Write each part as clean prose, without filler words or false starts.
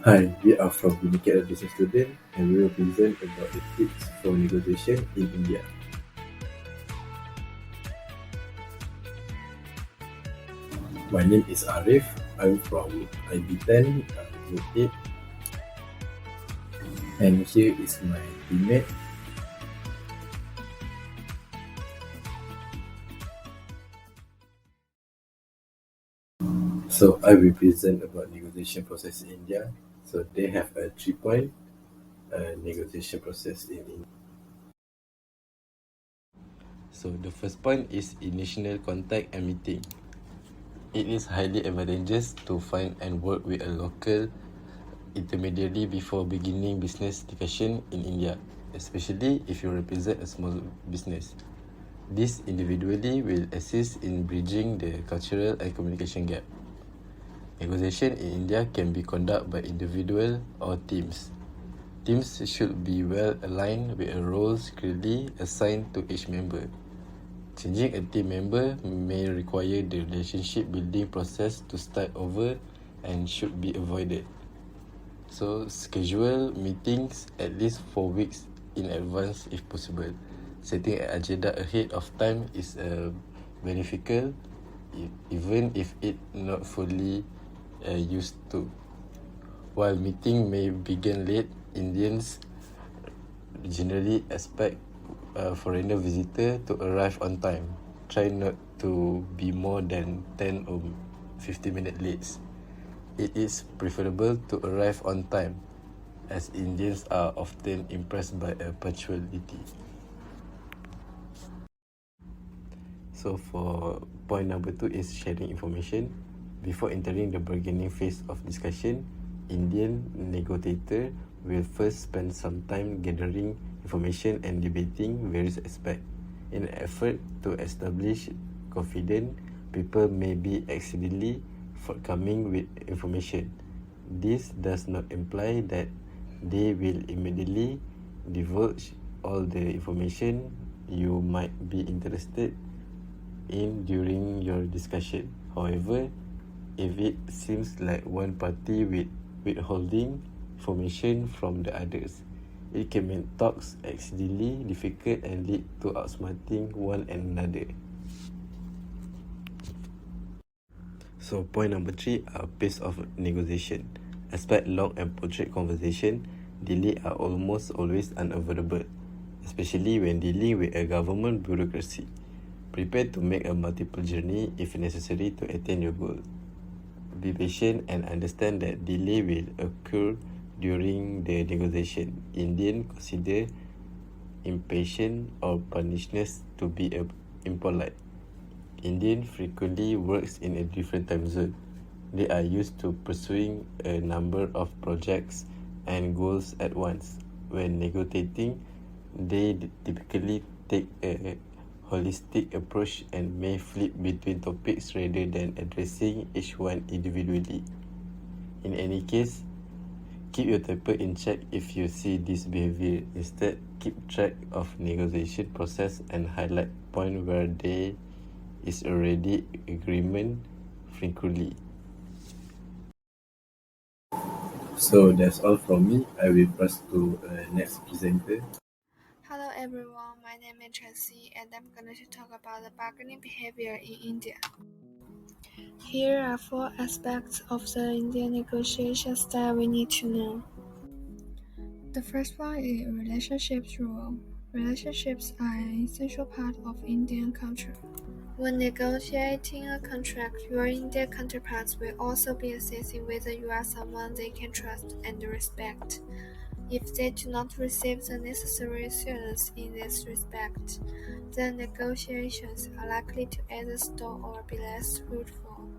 Hi, we are from Unicare Business Student and we will present about the tips for negotiation in India. My name is Arif. I'm from IB10, Group 8, and here is my teammate. So I will present about negotiation process in India. So they have a 3 point negotiation process in India. So the first point is initial contact and meeting. It is highly advantageous to find and work with a local intermediary before beginning business discussion in India, especially if you represent a small business. This individually will assist in bridging the cultural and communication gap. Negotiation in India can be conducted by individual or teams. Teams should be well aligned with roles clearly assigned to each member. Changing a team member may require the relationship building process to start over and should be avoided. So schedule meetings at least 4 weeks in advance if possible. Setting an agenda ahead of time is beneficial even if it not fully used to. While meeting may begin late, Indians generally expect a foreigner visitor to arrive on time. Try not to be more than 10 or 15 minutes late. It is preferable to arrive on time, as Indians are often impressed by a punctuality. So for point number 2 is sharing information. Before entering the bargaining phase of discussion, Indian negotiator will first spend some time gathering information and debating various aspects. In an effort to establish confidence, people may be accidentally forthcoming with information. This does not imply that they will immediately divulge all the information you might be interested in during your discussion. However, if it seems like one party withholding information from the others, it can make talks exceedingly difficult and lead to outsmarting one another. So point number 3 are pace of negotiation. Expect long and protracted conversation. Delay are almost always unavoidable, especially when dealing with a government bureaucracy. Prepare to make a multiple journey if necessary to attain your goal. Be patient and understand that delay will occur during the negotiation. Indians consider impatience or punishness to be impolite. Indian frequently works in a different time zone. They are used to pursuing a number of projects and goals at once. When negotiating, they typically take a holistic approach and may flip between topics rather than addressing each one individually. In any case, keep your temper in check if you see this behavior. Instead, keep track of negotiation process and highlight point where there is already agreement frequently. So that's all from me. I will pass to next presenter. Hello everyone, my name is Chelsea and I'm going to talk about the bargaining behavior in India. Here are 4 aspects of the Indian negotiation style we need to know. The first one is relationships rule. Relationships are an essential part of Indian culture. When negotiating a contract, your Indian counterparts will also be assessing whether you are someone they can trust and respect. If they do not receive the necessary assurance in this respect, then negotiations are likely to either stall or be less fruitful.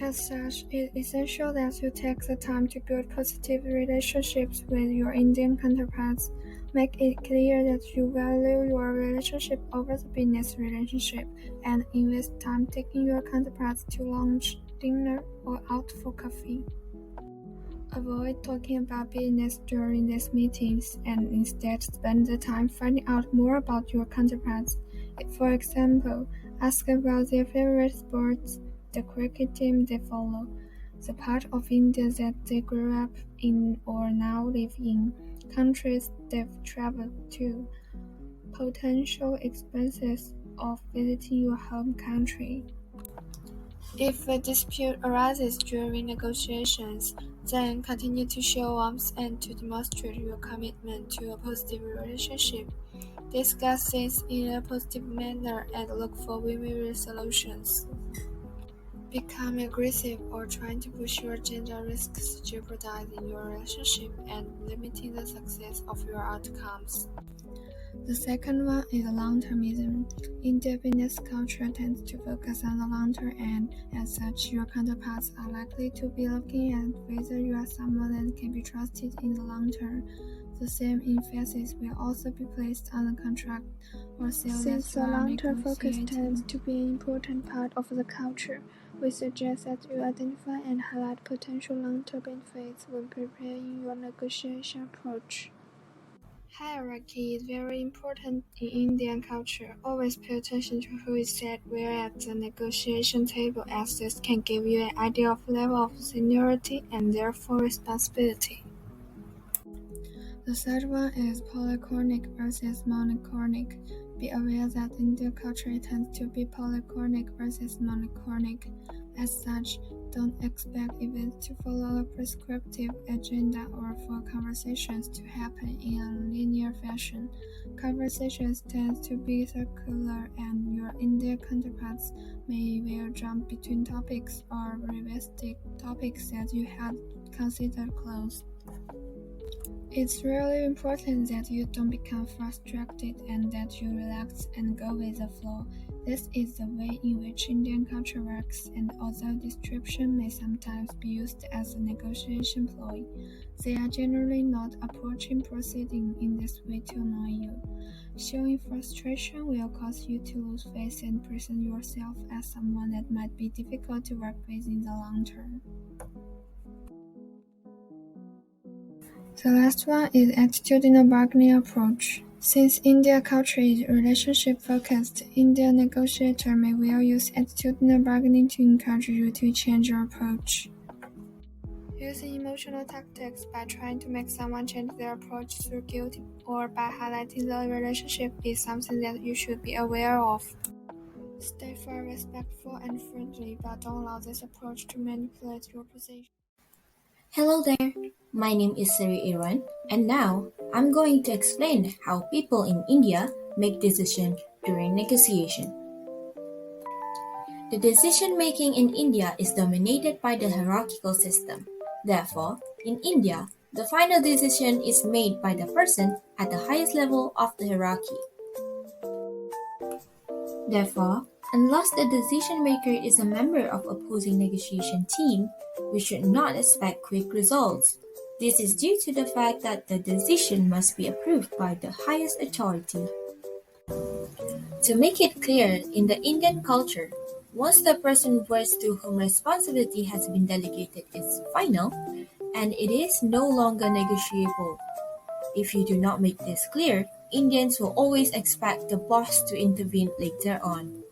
As such, it is essential that you take the time to build positive relationships with your Indian counterparts. Make it clear that you value your relationship over the business relationship and invest time taking your counterparts to lunch, dinner, or out for coffee. Avoid talking about business during these meetings and instead spend the time finding out more about your counterparts. For example, ask about their favorite sports, the cricket team they follow, the part of India that they grew up in or now live in, countries they've traveled to, potential expenses of visiting your home country. If a dispute arises during negotiations, then continue to show warmth and to demonstrate your commitment to a positive relationship. Discuss this in a positive manner and look for win-win solutions. Become aggressive or trying to push your agenda risks jeopardizing your relationship and limiting the success of your outcomes. The second one is long-termism. Indian business culture tends to focus on the long term, and as such, your counterparts are likely to be looking at whether you are someone that can be trusted in the long term. The same emphasis will also be placed on the contract or sale. Since the long-term focus tends to be an important part of the culture, we suggest that you identify and highlight potential long-term benefits when preparing your negotiation approach. Hierarchy is very important in Indian culture. Always pay attention to who is sat where at the negotiation table, as this can give you an idea of level of seniority and therefore responsibility. The third one is polychronic versus monochronic. Be aware that Indian culture tends to be polychronic versus monochronic. As such, don't expect events to follow a prescriptive agenda or for conversations to happen in a linear fashion. Conversations tend to be circular, and your Indian counterparts may well jump between topics or revisit topics that you had considered close. It's really important that you don't become frustrated and that you relax and go with the flow. This is the way in which Indian culture works, and although description may sometimes be used as a negotiation ploy, they are generally not approaching proceeding in this way to annoy you. Showing frustration will cause you to lose face and present yourself as someone that might be difficult to work with in the long term. The last one is attitudinal bargaining approach. Since Indian culture is relationship-focused, Indian negotiator may well use attitudinal bargaining to encourage you to change your approach. Using emotional tactics by trying to make someone change their approach through guilt or by highlighting the relationship is something that you should be aware of. Stay firm, respectful, and friendly, but don't allow this approach to manipulate your position. Hello there, my name is Sari Iran, and now I'm going to explain how people in India make decisions during negotiation. The decision making in India is dominated by the hierarchical system. Therefore, in India, the final decision is made by the person at the highest level of the hierarchy. Therefore, unless the decision maker is a member of opposing negotiation team, we should not expect quick results. This is due to the fact that the decision must be approved by the highest authority. To make it clear, in the Indian culture, once the person words to whom responsibility has been delegated is final, and it is no longer negotiable. If you do not make this clear, Indians will always expect the boss to intervene later on.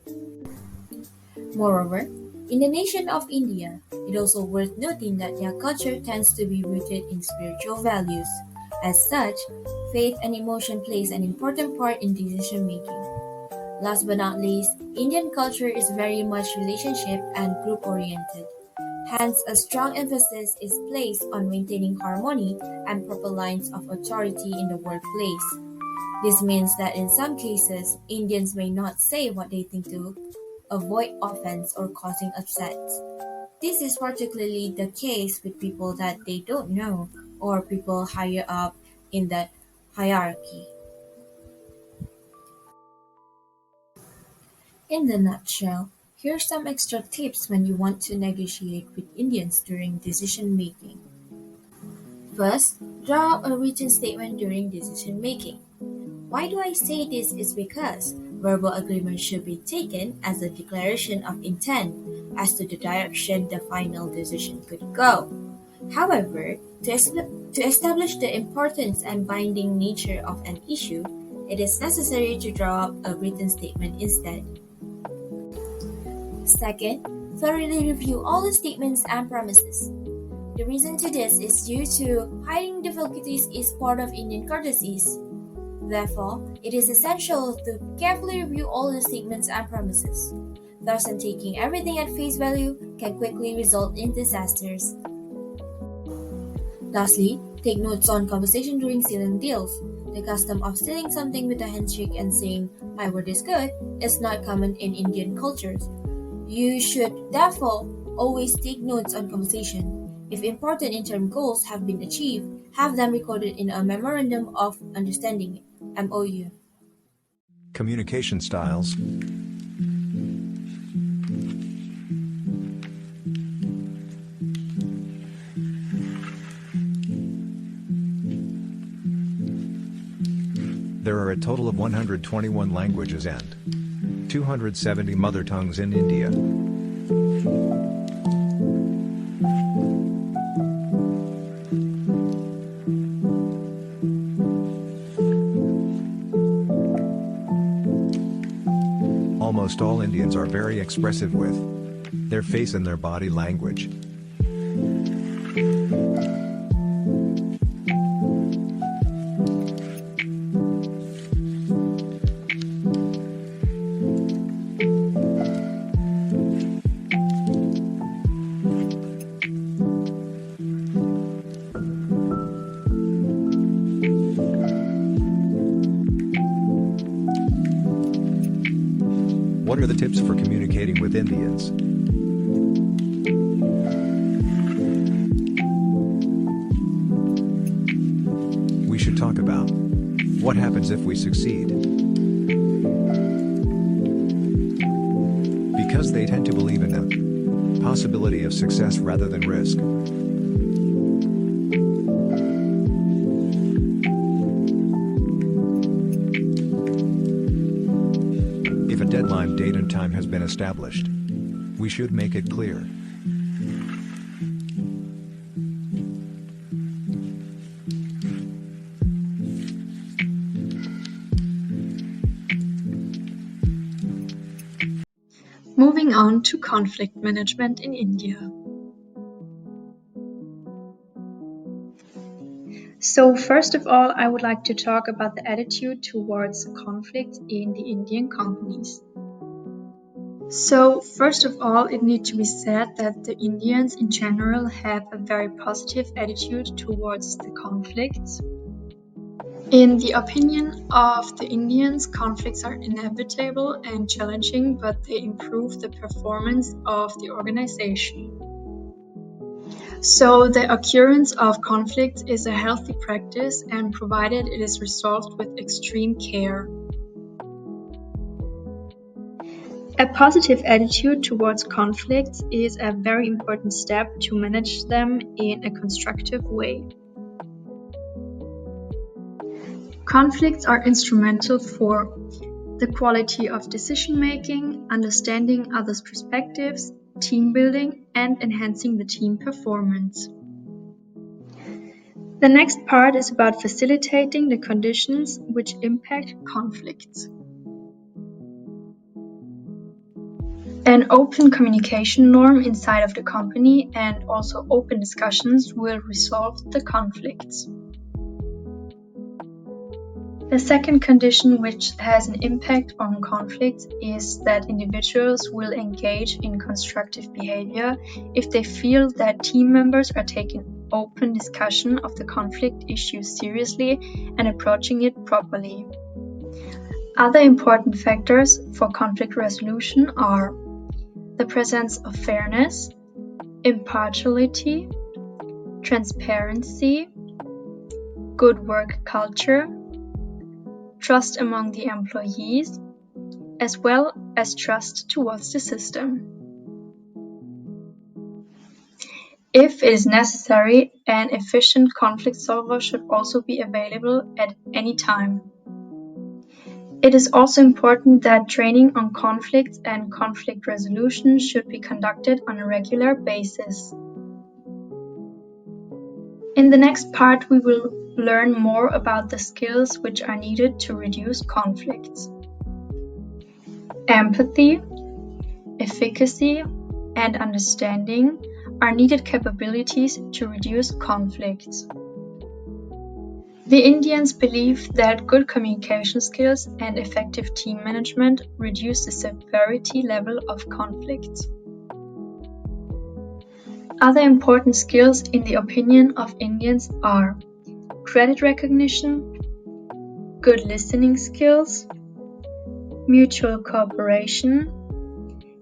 Moreover, in the nation of India, it is also worth noting that their culture tends to be rooted in spiritual values. As such, faith and emotion plays an important part in decision making. Last but not least, Indian culture is very much relationship and group oriented. Hence, a strong emphasis is placed on maintaining harmony and proper lines of authority in the workplace. This means that in some cases, Indians may not say what they think to avoid offense or causing upsets. This is particularly the case with people that they don't know or people higher up in the hierarchy. In the nutshell, here are some extra tips when you want to negotiate with Indians during decision making. First, draw up a written statement during decision making. Why do I say this is because verbal agreement should be taken as a declaration of intent as to the direction the final decision could go. However, to establish the importance and binding nature of an issue, it is necessary to draw up a written statement instead. Second, thoroughly review all the statements and promises. The reason to this is due to hiding difficulties is part of Indian courtesies. Therefore, it is essential to carefully review all the statements and promises. Thus, taking everything at face value can quickly result in disasters. Lastly, take notes on conversation during sealing deals. The custom of sealing something with a handshake and saying, "My word is good," is not common in Indian cultures. You should therefore always take notes on conversation. If important interim goals have been achieved, have them recorded in a Memorandum of Understanding (MOU). Communication styles. There are a total of 121 languages and 270 mother tongues in India. Almost all Indians are very expressive with their face and their body language. What are the tips for communicating with Indians? We should talk about what happens if we succeed. Because they tend to believe in the possibility of success rather than risk. If a deadline, date and time has been established, we should make it clear. Moving on to conflict management in India. So first of all, I would like to talk about the attitude towards conflict in the Indian companies. So first of all, it needs to be said that the Indians in general have a very positive attitude towards the conflicts. In the opinion of the Indians, conflicts are inevitable and challenging, but they improve the performance of the organization. So the occurrence of conflict is a healthy practice, and provided it is resolved with extreme care. A positive attitude towards conflicts is a very important step to manage them in a constructive way. Conflicts are instrumental for the quality of decision-making, understanding others' perspectives, team building, and enhancing the team performance. The next part is about facilitating the conditions which impact conflicts. An open communication norm inside of the company and also open discussions will resolve the conflicts. The second condition which has an impact on conflicts is that individuals will engage in constructive behavior if they feel that team members are taking open discussion of the conflict issues seriously and approaching it properly. Other important factors for conflict resolution are the presence of fairness, impartiality, transparency, good work culture, trust among the employees, as well as trust towards the system. If it is necessary, an efficient conflict solver should also be available at any time. It is also important that training on conflicts and conflict resolution should be conducted on a regular basis. In the next part, we will learn more about the skills which are needed to reduce conflicts. Empathy, efficacy, and understanding are needed capabilities to reduce conflicts. The Indians believe that good communication skills and effective team management reduce the severity level of conflicts. Other important skills in the opinion of Indians are credit recognition, good listening skills, mutual cooperation,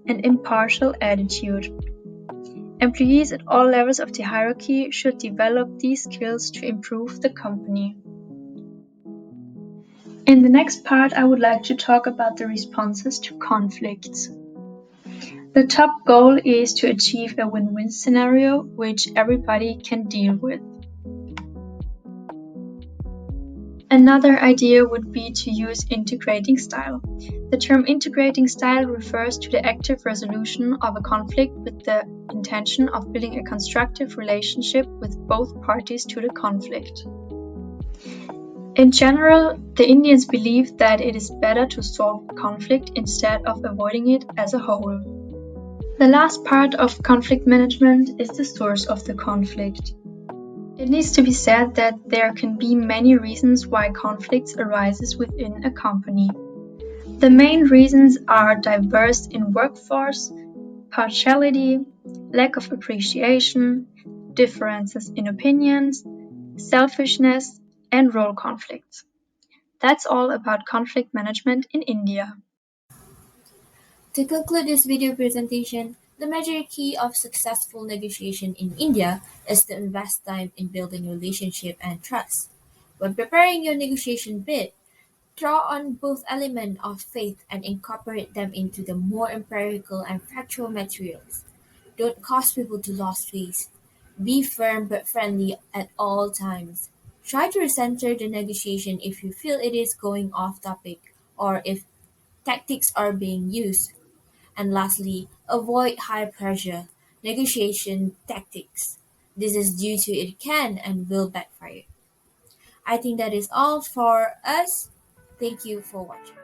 and impartial attitude. Employees at all levels of the hierarchy should develop these skills to improve the company. In the next part, I would like to talk about the responses to conflicts. The top goal is to achieve a win-win scenario which everybody can deal with. Another idea would be to use integrating style. The term integrating style refers to the active resolution of a conflict with the intention of building a constructive relationship with both parties to the conflict. In general, the Indians believe that it is better to solve conflict instead of avoiding it as a whole. The last part of conflict management is the source of the conflict. It needs to be said that there can be many reasons why conflicts arises within a company. The main reasons are diverse in workforce, partiality, lack of appreciation, differences in opinions, selfishness, and role conflicts. That's all about conflict management in India. To conclude this video presentation, the major key of successful negotiation in India is to invest time in building relationship and trust. When preparing your negotiation bid, draw on both elements of faith and incorporate them into the more empirical and factual materials. Don't cause people to lose face. Be firm but friendly at all times. Try to recenter the negotiation if you feel it is going off topic or if tactics are being used. And lastly, avoid high-pressure negotiation tactics. This is due to it can and will backfire. I think that is all for us. Thank you for watching.